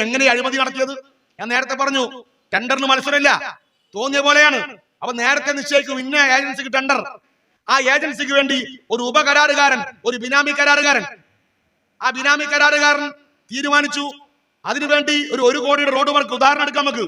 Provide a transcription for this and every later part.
എങ്ങനെ അഴിമതി നടത്തിയത്? ഞാൻ നേരത്തെ പറഞ്ഞു, ടെൻഡറിന് മത്സരമില്ല, തോന്നിയ പോലെയാണ്. അപ്പൊ നേരത്തെ നിശ്ചയിക്കും ഇന്ന ഏജൻസിക്ക് ടെൻഡർ, ആ ഏജൻസിക്ക് വേണ്ടി ഒരു ഉപകരാറുകാരൻ, ഒരു ബിനാമി കരാറുകാരൻ, ആ ബിനാമി കരാറുകാരൻ തീരുമാനിച്ചു അതിനുവേണ്ടി ഒരു കോടിയുടെ റോഡ് വർക്ക്. ഉദാഹരണം എടുക്കാം, നമുക്ക്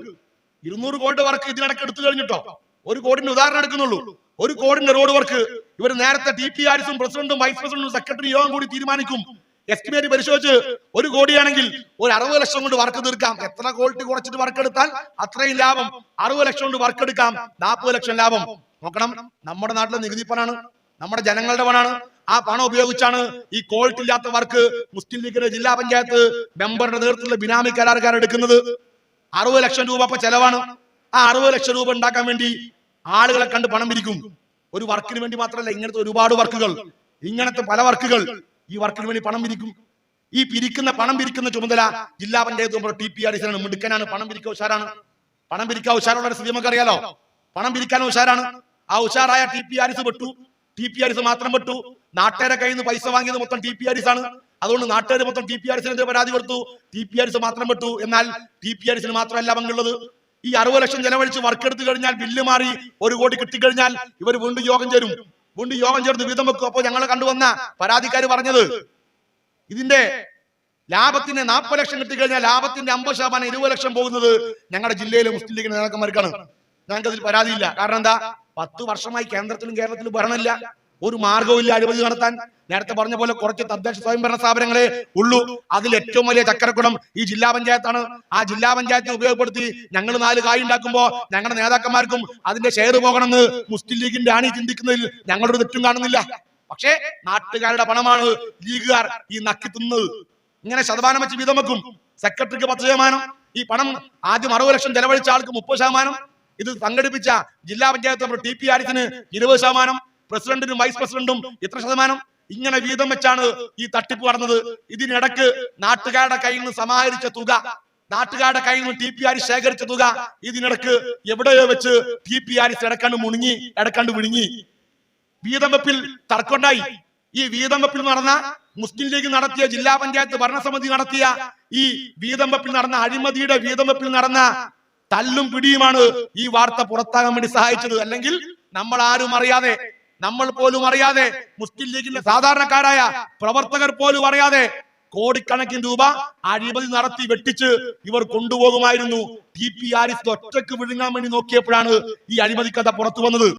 200 കോടി വർക്ക് ഇതിനിടയ്ക്ക് എടുത്തു കഴിഞ്ഞിട്ടോ. 1 കോടിന്റെ ഉദാഹരണം എടുക്കുന്നുള്ളൂ. 1 കോടിന്റെ റോഡ് വർക്ക് ഇവർ നേരത്തെ TPRസും പ്രസിഡന്റും വൈസ് പ്രസിഡന്റും സെക്രട്ടറി യോഗം കൂടി തീരുമാനിക്കും. എസ്റ്റിമേറ്റ് പരിശോധിച്ച് 1 കോടിയാണെങ്കിൽ ഒരു 60 ലക്ഷം കൊണ്ട് വർക്ക് തീർക്കാം. എത്ര ക്വാളിറ്റി കുറച്ചിട്ട് വർക്ക് എടുത്താൽ അത്രയും ലാഭം. 60 ലക്ഷം കൊണ്ട് വർക്ക് എടുക്കാം, 40 ലക്ഷം ലാഭം. നോക്കണം, നമ്മുടെ നാട്ടിലെ നികുതി പണാണ്, നമ്മുടെ ജനങ്ങളുടെ പണാണ്. ആ പണം ഉപയോഗിച്ചാണ് ഈ ക്വാളിറ്റി ഇല്ലാത്ത വർക്ക് മുസ്ലിം ലീഗിന്റെ ജില്ലാ പഞ്ചായത്ത് മെമ്പറുടെ നേതൃത്വത്തിലുള്ള ബിനാമി കരാറുകാർ എടുക്കുന്നത്. 60 ലക്ഷം രൂപ ഇപ്പൊ ചെലവാണ്. ആ 60 ലക്ഷം രൂപ ഉണ്ടാക്കാൻ വേണ്ടി ആളുകളെ കണ്ട് പണം പിരിക്കും. ഒരു വർക്കിന് വേണ്ടി മാത്രമല്ല, ഇങ്ങനത്തെ ഒരുപാട് വർക്കുകൾ, ഇങ്ങനത്തെ പല വർക്കുകൾ, ഈ വർക്കിന് വേണ്ടി പണം പിരിക്കും. ഈ പണം പിരിക്കുന്ന ചുമതല ജില്ലാ പഞ്ചായത്ത് മെമ്പർ TPRസിനാണ്. മിടുക്കനാണ്, പണം പിരിക്കാൻ ഉഷാറാണ്. പണം പിരിക്കാൻ ഉഷാറുള്ള സ്ഥിതി നമുക്ക് അറിയാലോ. പണം പിരിക്കാൻ ഉഷാറാണ്. ആ ഉഷാറായ TPRസ് പെട്ടു. TPRസ് മാത്രം പെട്ടു. നാട്ടുകാരെ കയ്യിൽ നിന്ന് പൈസ വാങ്ങിയത് മൊത്തം TPRസ് ആണ്. അതുകൊണ്ട് നാട്ടുകാർ മൊത്തം TPRസിനെതിരെ പരാതി കൊടുത്തു. TPRസ് മാത്രം പെട്ടു. എന്നാൽ TPRസിന് മാത്രമല്ല പങ്കുള്ളത്. ഈ 60 ലക്ഷം ചെലവഴിച്ച് വർക്ക് എടുത്തു കഴിഞ്ഞാൽ, ബില്ല് മാറി 1 കോടി കിട്ടിക്കഴിഞ്ഞാൽ ഇവർ വീണ്ടും യോഗം ചേരും. വീണ്ടും യോഗം ചേർന്ന് വീതം വെക്കും. അപ്പോൾ ഞങ്ങൾ കണ്ടുവന്ന പരാതിക്കാർ പറഞ്ഞത്, ഇതിന്റെ ലാഭത്തിന് 40 ലക്ഷം കിട്ടിക്കഴിഞ്ഞാൽ ലാഭത്തിന്റെ 50% 20 ലക്ഷം പോകുന്നത് ഞങ്ങളുടെ ജില്ലയിലെ മുസ്ലിം ലീഗ് നേതാക്കന്മാർക്കാണ്. ഞങ്ങൾക്ക് അതിൽ പരാതിയില്ല. കാരണം എന്താ, 10 വർഷമായി കേന്ദ്രത്തിലും കേരളത്തിലും ഭരണമില്ല, ഒരു മാർഗവും ഇല്ല അഴിമതി നടത്താൻ. നേരത്തെ പറഞ്ഞ പോലെ കുറച്ച് തദ്ദേശ സ്വയംഭരണ സ്ഥാപനങ്ങളെ ഉള്ളൂ. അതിൽ ഏറ്റവും വലിയ ചക്കരക്കുടം ഈ ജില്ലാ പഞ്ചായത്താണ്. ആ ജില്ലാ പഞ്ചായത്തെ ഉപയോഗപ്പെടുത്തി ഞങ്ങൾ 4 കായ് ഉണ്ടാക്കുമ്പോ ഞങ്ങളുടെ നേതാക്കന്മാർക്കും അതിന്റെ ഷെയർ പോകണമെന്ന് മുസ്ലിം ലീഗിന്റെ ആണി ചിന്തിക്കുന്നതിൽ ഞങ്ങളൊരു തെറ്റും കാണുന്നില്ല. പക്ഷേ നാട്ടുകാരുടെ പണമാണ് ലീഗുകാർ ഈ നക്കി തിന്നത്. ഇങ്ങനെ ശതമാനം വെച്ച് വീതം വെക്കും. സെക്രട്ടറിക്ക് 10%, ഈ പണം ആദ്യം 60 ലക്ഷം ചെലവഴിച്ച ആൾക്ക് 30%, ഇത് സംഘടിപ്പിച്ച ജില്ലാ പഞ്ചായത്ത് മെമ്പർ TPRസിന് 20%, പ്രസിഡന്റിനും വൈസ് പ്രസിഡന്റും ഇത്ര %. ഇങ്ങനെ വീതം വെച്ചാണ് ഈ തട്ടിപ്പ് നടന്നത്. ഇതിനിടക്ക് നാട്ടുകാരുടെ കയ്യിൽ നിന്ന് സമാഹരിച്ച തുക, നാട്ടുകാരുടെ കയ്യിൽ നിന്ന് TPR ശേഖരിച്ച തുക ഇതിനിടക്ക് എവിടെയോ വെച്ച് TPRസ് ഇടക്കണ്ട് മുണുങ്ങി, ഇടക്കണ്ട് വിഴുങ്ങി. വീതം വെപ്പിൽ തർക്കമുണ്ടായി. ഈ വീതം വെപ്പിൽ നടന്ന മുസ്ലിം ലീഗ് നടത്തിയ, ജില്ലാ പഞ്ചായത്ത് ഭരണസമിതി നടത്തിയ ഈ വീതം വെപ്പിൽ നടന്ന അഴിമതിയുടെ വീതം വെപ്പിൽ നടന്ന തല്ലും പിടിയുമാണ് ഈ വാർത്ത പുറത്താകാൻ വേണ്ടി സഹായിച്ചത്. അല്ലെങ്കിൽ നമ്മൾ ആരും അറിയാതെ, നമ്മൾ പോലും അറിയാതെ, മുസ്ലിം ലീഗിന്റെ സാധാരണക്കാരായ പ്രവർത്തകർ പോലും അറിയാതെ കോടിക്കണക്കിന് രൂപ അഴിമതി നടത്തി വെട്ടിച്ച് ഇവർ കൊണ്ടുപോകുമായിരുന്നു. TPRസ് ഒറ്റക്ക് വിഴുങ്ങാൻ വേണ്ടി നോക്കിയപ്പോഴാണ് ഈ അഴിമതി കഥ പുറത്തു വന്നത്.